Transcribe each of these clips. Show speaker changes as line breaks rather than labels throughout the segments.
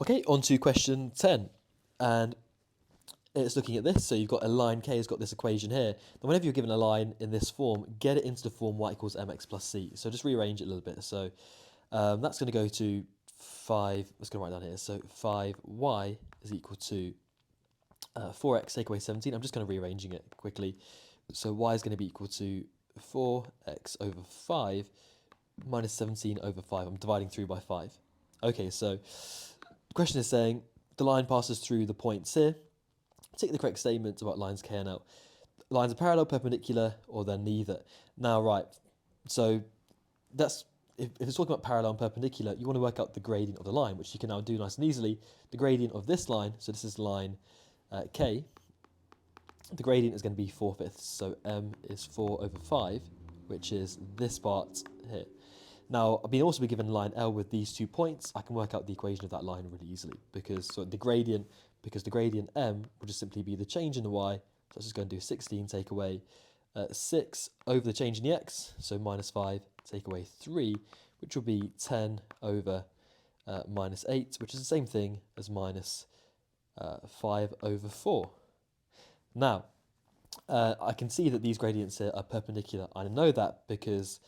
Okay, on to question 10. And it's looking at this. So you've got a line K has got this equation here. Then whenever you're given a line in this form, get it into the form y equals mx plus c. So just rearrange it a little bit. So that's going to go to 5. Let's go right down here. So 5y is equal to 4x take away 17. I'm just kind of rearranging it quickly. So y is going to be equal to 4x over 5 minus 17 over 5. I'm dividing through by 5. Okay, so the question is saying the line passes through the points here. Take the correct statement about lines K and L. Lines are parallel, perpendicular, or they're neither. Now, right, so that's if it's talking about parallel and perpendicular, you want to work out the gradient of the line, which you can now do nice and easily. The gradient of this line, so this is line K, the gradient is going to be 4/5. So m is 4 over 5, which is this part here. Now, I've been also been given line L with these 2 points. I can work out the equation of that line really easily because the gradient m will just simply be the change in the y. So let's just go and do 16 take away 6 over the change in the x. So minus 5 take away 3, which will be 10 over minus 8, which is the same thing as minus 5 over 4. Now, I can see that these gradients here are perpendicular. I know that because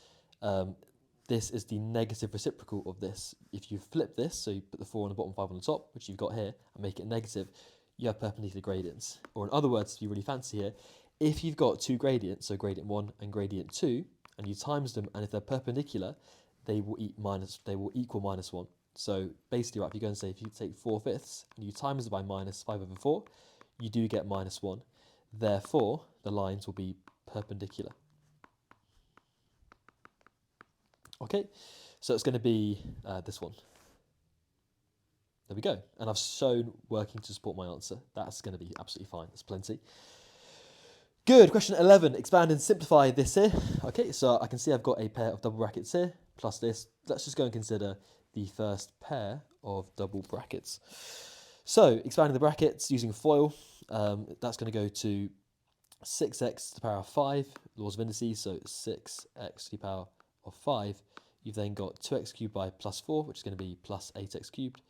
this is the negative reciprocal of this. If you flip this, so you put the 4 on the bottom, 5 on the top, which you've got here, and make it negative, you have perpendicular gradients. Or in other words, to be really fancy here, if you've got 2 gradients, so gradient 1 and gradient 2, and you times them, and if they're perpendicular, they will equal minus 1. So basically, right, if you go and say, if you take 4/5 and you times it by minus 5 over 4, you do get minus 1. Therefore, the lines will be perpendicular. Okay, so it's going to be this one. There we go. And I've shown working to support my answer. That's going to be absolutely fine. That's plenty. Good. Question 11. Expand and simplify this here. Okay, so I can see I've got a pair of double brackets here, plus this. Let's just go and consider the first pair of double brackets. So, expanding the brackets using FOIL, that's going to go to 6x to the power of 5, laws of indices, so 6x to the power of 5. You've then got 2x cubed by plus 4, which is going to be plus 8x cubed,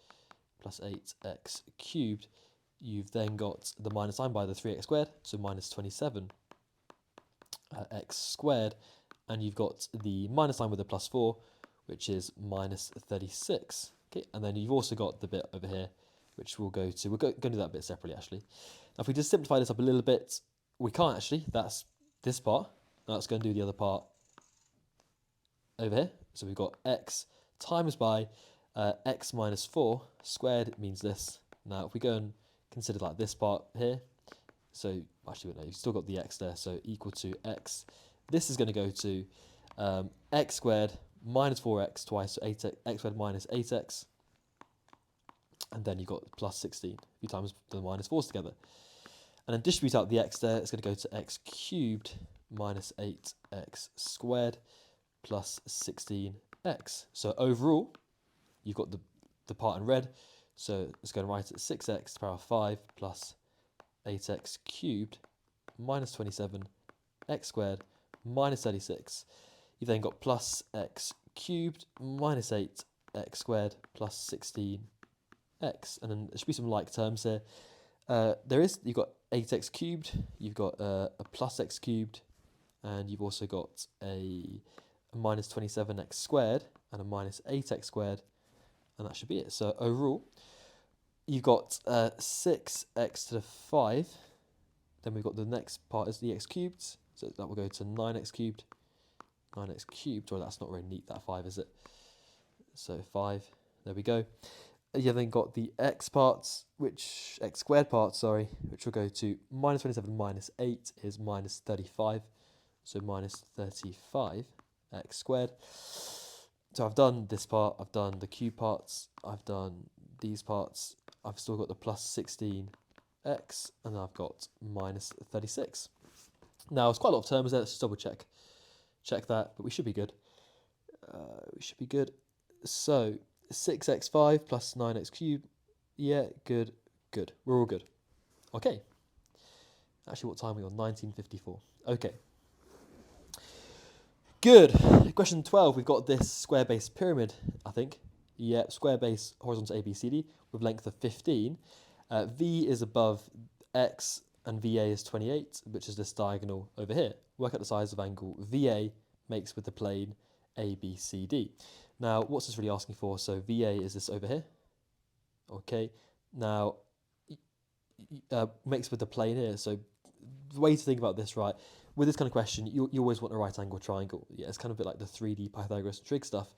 plus 8x cubed. You've then got the minus sign by the 3x squared, so minus 27x squared. And you've got the minus sign with the plus 4, which is minus 36. Okay, and then you've also got the bit over here, which we'll go to. We're going to do that bit separately, actually. Now, if we just simplify this up a little bit, we can't actually. That's this part. Now let's go and do the other part over here. So we've got x times by x minus 4 squared means this. Now if we go and consider like this part here, so actually no, you've still got the x there, so equal to x. This is going to go to x squared minus 4x twice, so 8x, x squared minus 8x, and then you've got plus 16. If you times the minus 4s together. And then distribute out the x there, it's going to go to x cubed minus 8x squared plus 16x. So overall, you've got the part in red. So it's going to write it 6x to the power of 5 plus 8x cubed minus 27 x squared minus 36. You've then got plus x cubed minus 8x squared plus 16x. And then there should be some like terms here. You've got 8x cubed, you've got a plus x cubed, and you've also got a minus 27x squared and a minus 8x squared, and that should be it. So overall, you've got 6x to the 5, then we've got the next part is the x cubed, so that will go to 9x cubed, or that's not really neat, that 5, is it? So 5, there we go. You've then got the x squared part, which will go to minus 27 minus 8 is minus 35, so minus 35 x squared. So I've done this part, I've done the cube parts, I've done these parts, I've still got the plus 16x, and I've got minus 36. Now, it's quite a lot of terms there, let's just double check that, but we should be good. So 6x5 plus 9x cubed, yeah, good, we're all good. Okay, actually what time are we on? 19:54, okay. Good. Question 12, we've got this square-based pyramid, I think. Yeah, square base horizontal ABCD with length of 15. V is above X and VA is 28, which is this diagonal over here. Work out the size of angle VA makes with the plane ABCD. Now, what's this really asking for? So VA is this over here. Okay, now makes with the plane here. So the way to think about this, right, with this kind of question, you always want a right angle triangle. Yeah, it's kind of a bit like the 3D Pythagoras trig stuff.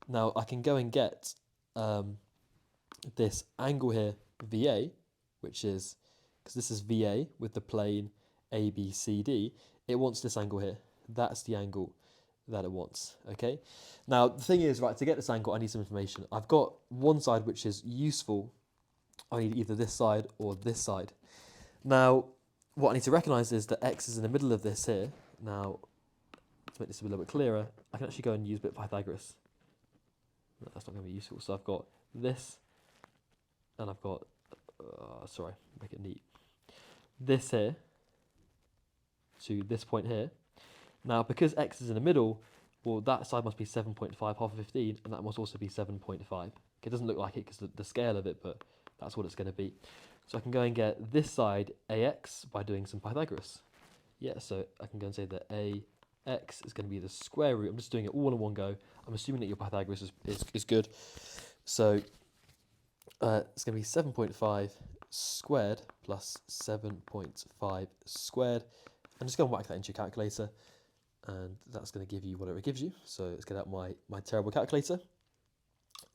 Now, I can go and get this angle here, VA, which is, because this is VA with the plane ABCD, it wants this angle here. That's the angle that it wants, okay? Now, the thing is, right, to get this angle, I need some information. I've got one side which is useful. I need either this side or this side. Now, what I need to recognise is that X is in the middle of this here. Now, to make this a little bit clearer, I can actually go and use a bit of Pythagoras. No, that's not going to be useful. So I've got this, and I've got, sorry, make it neat. This here to this point here. Now, because X is in the middle, well, that side must be 7.5, half of 15, and that must also be 7.5. It doesn't look like it because the scale of it, but that's what it's going to be. So I can go and get this side AX by doing some Pythagoras. Yeah, so I can go and say that AX is going to be the square root. I'm just doing it all in one go. I'm assuming that your Pythagoras is good. So it's going to be 7.5 squared plus 7.5 squared. I'm just going to whack that into your calculator, and that's going to give you whatever it gives you. So let's get out my terrible calculator.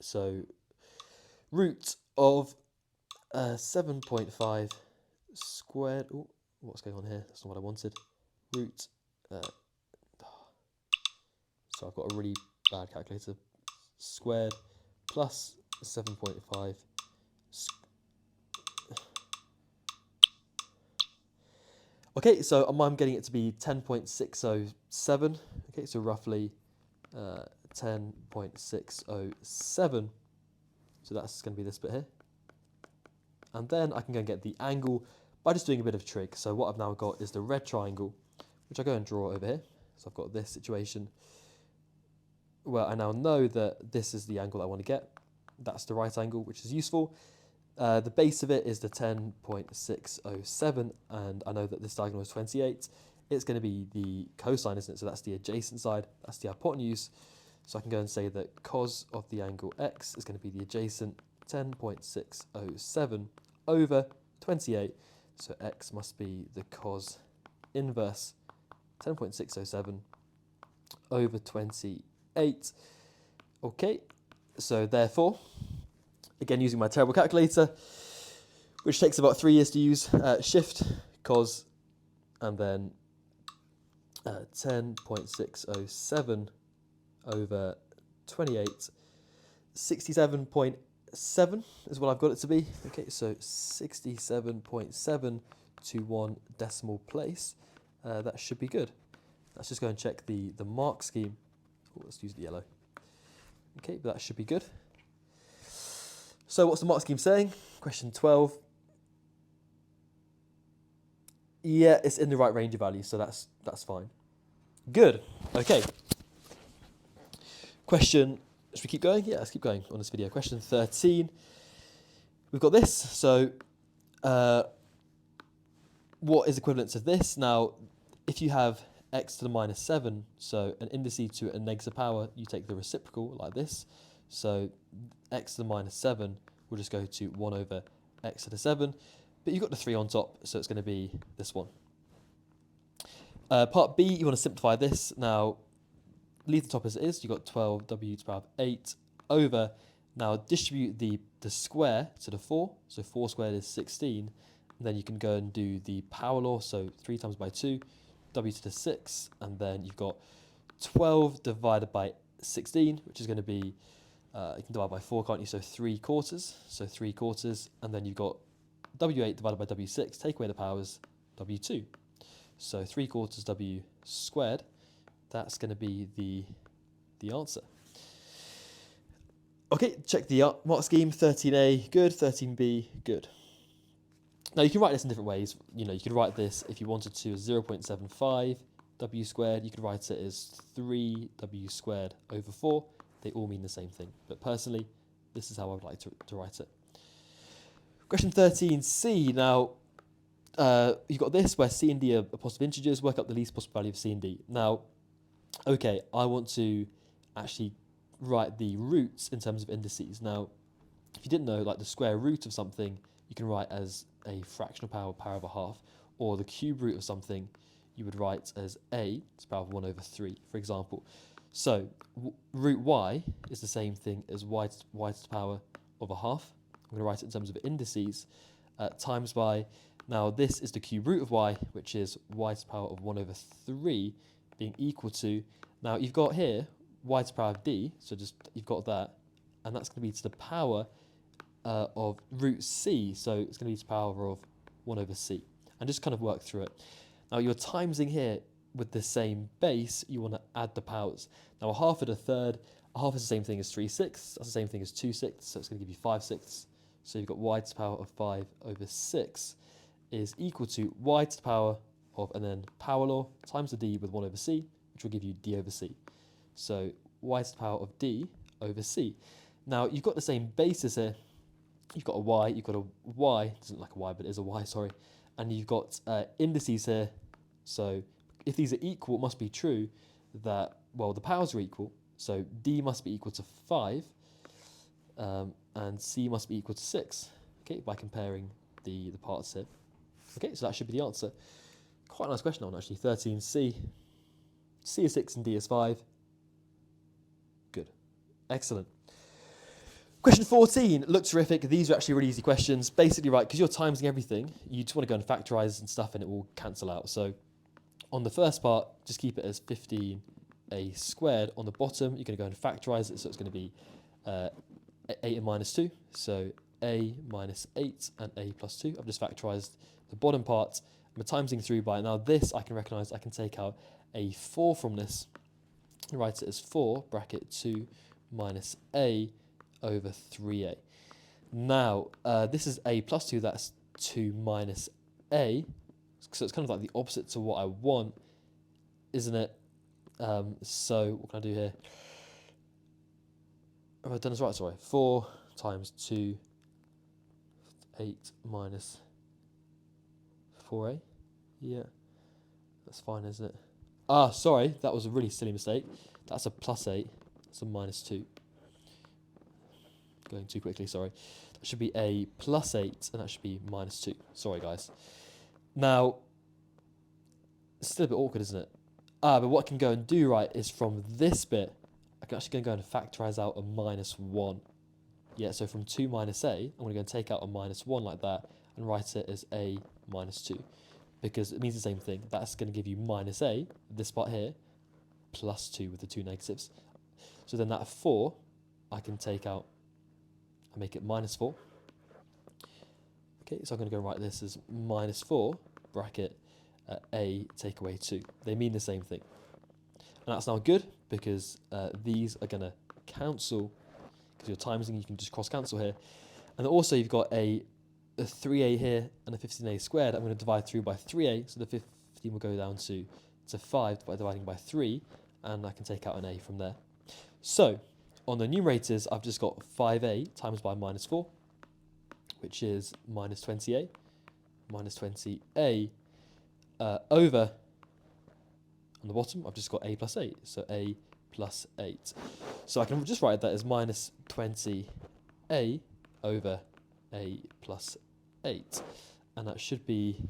So root of 7.5 squared. Oh, what's going on here? That's not what I wanted. Root. So I've got a really bad calculator. Squared plus 7.5. Okay, so I'm getting it to be 10.607. Okay, so roughly 10.607. So that's going to be this bit here. And then I can go and get the angle by just doing a bit of trig. So what I've now got is the red triangle, which I go and draw over here. So I've got this situation where I now know that this is the angle I want to get. That's the right angle, which is useful. The base of it is the 10.607, and I know that this diagonal is 28. It's going to be the cosine, isn't it? So that's the adjacent side. That's the hypotenuse. So I can go and say that cos of the angle x is going to be the adjacent 10.607 over 28. So x must be the cos inverse 10.607 over 28. Okay, so therefore, again using my terrible calculator, which takes about 3 years to use, shift cos and then 10.607 over 28, 67.7 is what I've got it to be. Okay, so 67.7 to 1 decimal place. That should be good. Let's just go and check the mark scheme. Oh, let's use the yellow. Okay, but that should be good. So what's the mark scheme saying? Question 12. Yeah, it's in the right range of values, so that's fine. Good. Okay. Question, should we keep going? Yeah, let's keep going on this video. Question 13. We've got this. So what is equivalent to this? Now, if you have x to the minus 7, so an indice to a negative power, you take the reciprocal like this. So x to the minus 7 will just go to 1 over x to the 7. But you've got the 3 on top, so it's going to be this one. Part B, you want to simplify this. Now, leave the top as it is. You've got 12w to the power of 8 over. Now, distribute the square to the 4. So 4 squared is 16. And then you can go and do the power law. So 3 times by 2, w to the 6. And then you've got 12 divided by 16, which is going to be, you can divide by 4, can't you? So 3 quarters. So 3 quarters. And then you've got w8 divided by w6, take away the powers, w2. So 3 quarters w squared, that's going to be the answer. Okay, check the mark scheme, 13a, good, 13b, good. Now you can write this in different ways. You know, you could write this, if you wanted to, as 0.75 w squared. You could write it as 3w squared over 4. They all mean the same thing. But personally, this is how I would like to write it. Question 13c. Now, you've got this where c and d are positive integers. Work out the least possible value of c and d. Now, okay, I want to actually write the roots in terms of indices. Now, if you didn't know, like the square root of something, you can write as a fractional power, power of a half, or the cube root of something, you would write as a to the power of 1 over 3, for example. So, root y is the same thing as y to the power of a half. I'm going to write it in terms of indices, times by, now this is the cube root of y, which is y to the power of 1 over 3 being equal to, now you've got here y to the power of d, so just you've got that, and that's going to be to the power of root c, so it's going to be to the power of 1 over c, and just kind of work through it. Now you're timesing here with the same base, you want to add the powers. Now a half and a third, a half is the same thing as 3/6, that's the same thing as 2/6, so it's going to give you 5/6. So you've got y to the power of 5 over 6 is equal to y to the power of, and then power law, times the d with 1 over c, which will give you d over c. So y to the power of d over c. Now you've got the same basis here. You've got a y, you've got a y, it doesn't look like a y, but it is a y, sorry. And you've got indices here. So if these are equal, it must be true that, well, the powers are equal. So d must be equal to 5, and c must be equal to 6, okay, by comparing the parts here. Okay, so that should be the answer. Quite a nice question on actually, 13c. C is 6 and D is 5. Good. Excellent. Question 14 looks terrific. These are actually really easy questions. Basically, right, because you're timesing everything, you just want to go and factorize and stuff and it will cancel out. So on the first part, just keep it as 15a squared. On the bottom, you're going to go and factorize it. So it's going to be 8 and minus 2. So a minus 8 and a plus 2. I've just factorized the bottom part. I'm timesing through by, now this I can recognize, I can take out a 4 from this and write it as 4 bracket 2 minus a over 3a. Now, this is a plus 2, that's 2 minus a, so it's kind of like the opposite to what I want, isn't it? So what can I do here? Have I done this right? Sorry. 4 times 2, 8 minus 4a. Yeah, that's fine, isn't it? Ah, sorry, that was a really silly mistake. That's a plus 8, that's a minus 2. Going too quickly, sorry. That should be a plus 8, and that should be minus 2. Sorry, guys. Now, it's still a bit awkward, isn't it? But what I can go and do, right, is from this bit, I can actually go and factorize out a minus 1. Yeah, so from 2 minus a, I'm going to go and take out a minus 1 like that, and write it as a minus 2. Because it means the same thing. That's going to give you minus a, this part here, plus 2 with the 2 negatives. So then that 4, I can take out and make it minus 4. Okay, so I'm going to go and write this as minus 4 bracket a take away 2. They mean the same thing. And that's now good because these are going to cancel because you're timesing, you can just cross cancel here. And also you've got a 3a here and a 15a squared. I'm going to divide through by 3a, so the 15 will go down to 5 by dividing by 3, and I can take out an a from there. So on the numerators, I've just got 5a times by minus 4, which is minus 20a, minus 20a over, on the bottom, I've just got a plus 8, so a plus 8. So I can just write that as minus 20a over a plus 8. And that should be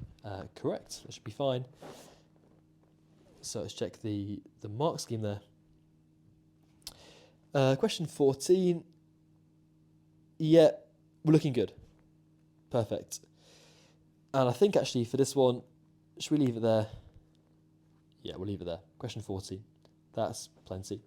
correct. That should be fine. So let's check the mark scheme there. Question 14. Yeah, we're looking good. Perfect. And I think actually for this one, should we leave it there? Yeah, we'll leave it there. Question 14. That's plenty.